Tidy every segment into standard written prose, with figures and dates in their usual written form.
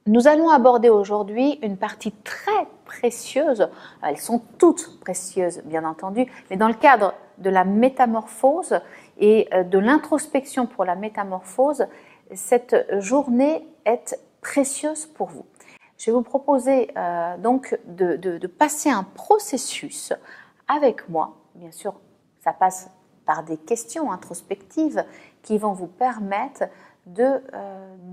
Nous allons aborder aujourd'hui une partie très précieuse, elles sont toutes précieuses bien entendu, mais dans le cadre de la métamorphose et de l'introspection pour la métamorphose, cette journée est précieuse pour vous. Je vais vous proposer donc de passer un processus avec moi. Bien sûr, ça passe par des questions introspectives qui vont vous permettre de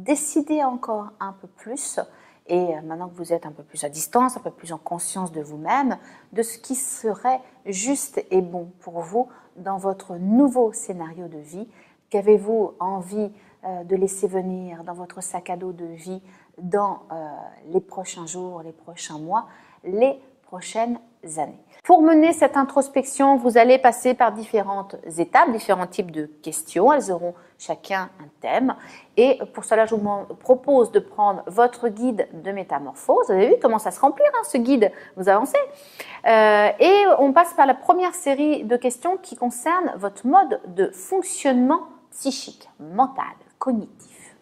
décider encore un peu plus, et maintenant que vous êtes un peu plus à distance, un peu plus en conscience de vous-même, de ce qui serait juste et bon pour vous dans votre nouveau scénario de vie. Qu'avez-vous envie de laisser venir dans votre sac à dos de vie dans les prochains jours, les prochains mois, les prochaines années. Pour mener cette introspection, vous allez passer par différentes étapes, différents types de questions. Elles auront chacun un thème. Et pour cela, je vous propose de prendre votre guide de métamorphose. Vous avez vu comment ça se remplit, hein, ce guide, vous avancez. Et on passe par la première série de questions qui concernent votre mode de fonctionnement psychique, mental, cognitif.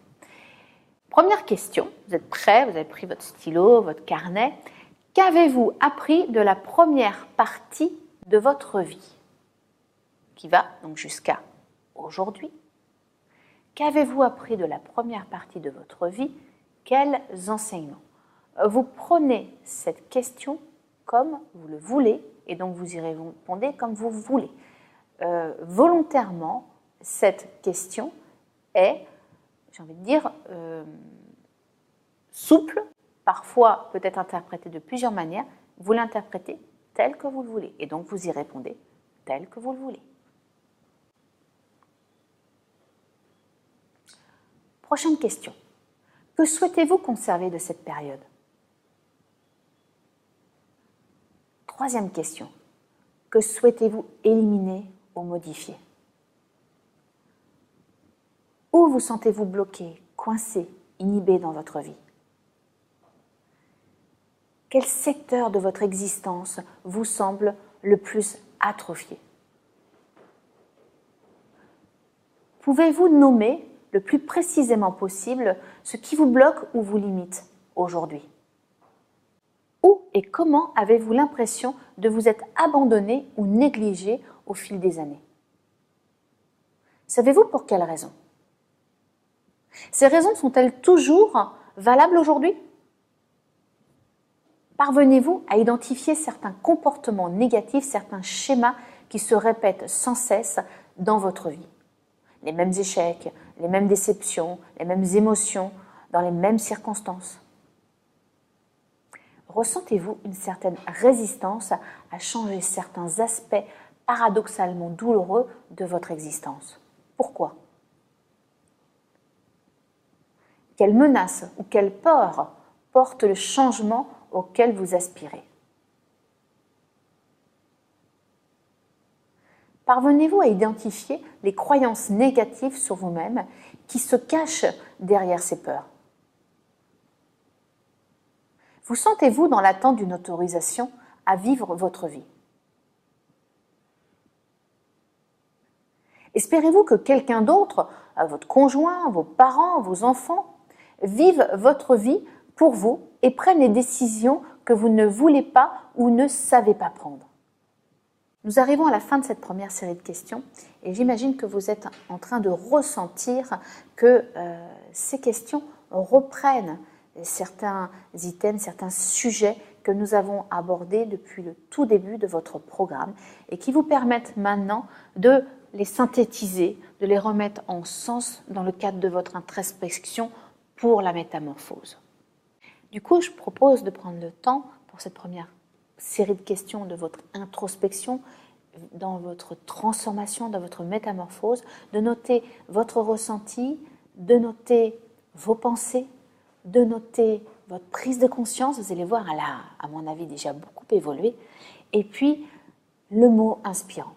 Première question, vous êtes prêts, vous avez pris votre stylo, votre carnet. Qu'avez-vous appris de la première partie de votre vie, qui va donc jusqu'à aujourd'hui? Qu'avez-vous appris de la première partie de votre vie? Quels enseignements? Vous prenez cette question comme vous le voulez, et donc vous y répondez comme vous voulez. Volontairement, cette question est, j'ai envie de dire, souple, parfois peut être interprétée de plusieurs manières. Vous l'interprétez tel que vous le voulez, et donc vous y répondez tel que vous le voulez. Prochaine question. Que souhaitez-vous conserver de cette période? Troisième question. Que souhaitez-vous éliminer ou modifier? Où vous sentez-vous bloqué, coincé, inhibé dans votre vie? Quel secteur de votre existence vous semble le plus atrophié? Pouvez-vous nommer le plus précisément possible ce qui vous bloque ou vous limite aujourd'hui? Où et comment avez-vous l'impression de vous être abandonné ou négligé au fil des années? Savez-vous pour quelles raisons? Ces raisons sont-elles toujours valables aujourd'hui? Parvenez-vous à identifier certains comportements négatifs, certains schémas qui se répètent sans cesse dans votre vie? Les mêmes échecs, les mêmes déceptions, les mêmes émotions, dans les mêmes circonstances. Ressentez-vous une certaine résistance à changer certains aspects paradoxalement douloureux de votre existence? Pourquoi? Quelle menace ou quelle peur porte le changement auquel vous aspirez? Parvenez-vous à identifier les croyances négatives sur vous-même qui se cachent derrière ces peurs? Vous sentez-vous dans l'attente d'une autorisation à vivre votre vie? Espérez-vous que quelqu'un d'autre, votre conjoint, vos parents, vos enfants, vive votre vie pour vous et prenne les décisions que vous ne voulez pas ou ne savez pas prendre? Nous arrivons à la fin de cette première série de questions et j'imagine que vous êtes en train de ressentir que ces questions reprennent certains items, certains sujets que nous avons abordés depuis le tout début de votre programme et qui vous permettent maintenant de les synthétiser, de les remettre en sens dans le cadre de votre introspection pour la métamorphose. Du coup, je propose de prendre le temps pour cette première série de questions de votre introspection, dans votre transformation, dans votre métamorphose, de noter votre ressenti, de noter vos pensées, de noter votre prise de conscience. Vous allez voir, elle a, à mon avis, déjà beaucoup évolué. Et puis, le mot inspirant.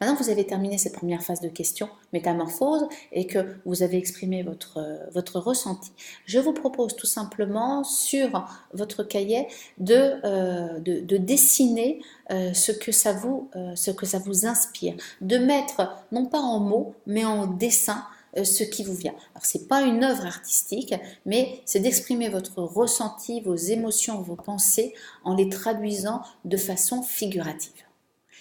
Maintenant que vous avez terminé cette première phase de questions, métamorphose, et que vous avez exprimé votre ressenti, je vous propose tout simplement sur votre cahier de dessiner ce que ça vous inspire, de mettre non pas en mots mais en dessin ce qui vous vient. Alors, ce n'est pas une œuvre artistique, mais c'est d'exprimer votre ressenti, vos émotions, vos pensées en les traduisant de façon figurative.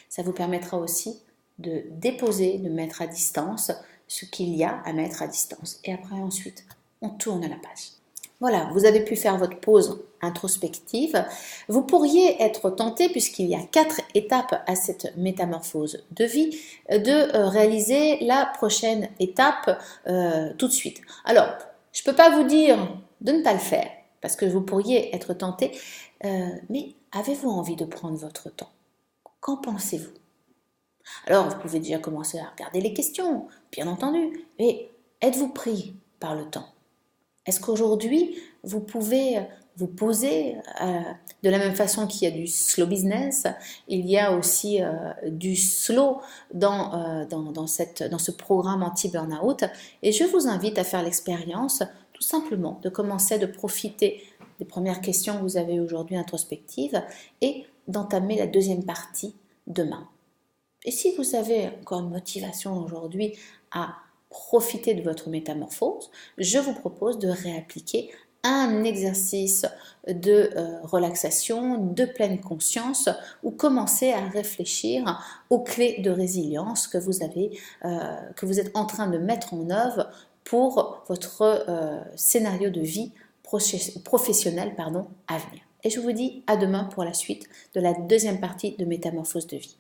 Ça vous permettra aussi de déposer, de mettre à distance ce qu'il y a à mettre à distance. Et après, ensuite, on tourne la page. Voilà, vous avez pu faire votre pause introspective. Vous pourriez être tenté, puisqu'il y a 4 étapes à cette métamorphose de vie, de réaliser la prochaine étape tout de suite. Alors, je ne peux pas vous dire de ne pas le faire, parce que vous pourriez être tenté, mais avez-vous envie de prendre votre temps? Qu'en pensez-vous? Alors, vous pouvez déjà commencer à regarder les questions, bien entendu, mais êtes-vous pris par le temps? Est-ce qu'aujourd'hui, vous pouvez vous poser de la même façon qu'il y a du slow business, il y a aussi du slow dans ce programme anti-burnout, et je vous invite à faire l'expérience tout simplement de commencer de profiter des premières questions que vous avez aujourd'hui introspectives et d'entamer la deuxième partie demain. Et si vous avez encore une motivation aujourd'hui à profiter de votre métamorphose, je vous propose de réappliquer un exercice de relaxation, de pleine conscience, ou commencer à réfléchir aux clés de résilience que vous êtes en train de mettre en œuvre pour votre scénario de vie professionnel à venir. Et je vous dis à demain pour la suite de la deuxième partie de Métamorphose de vie.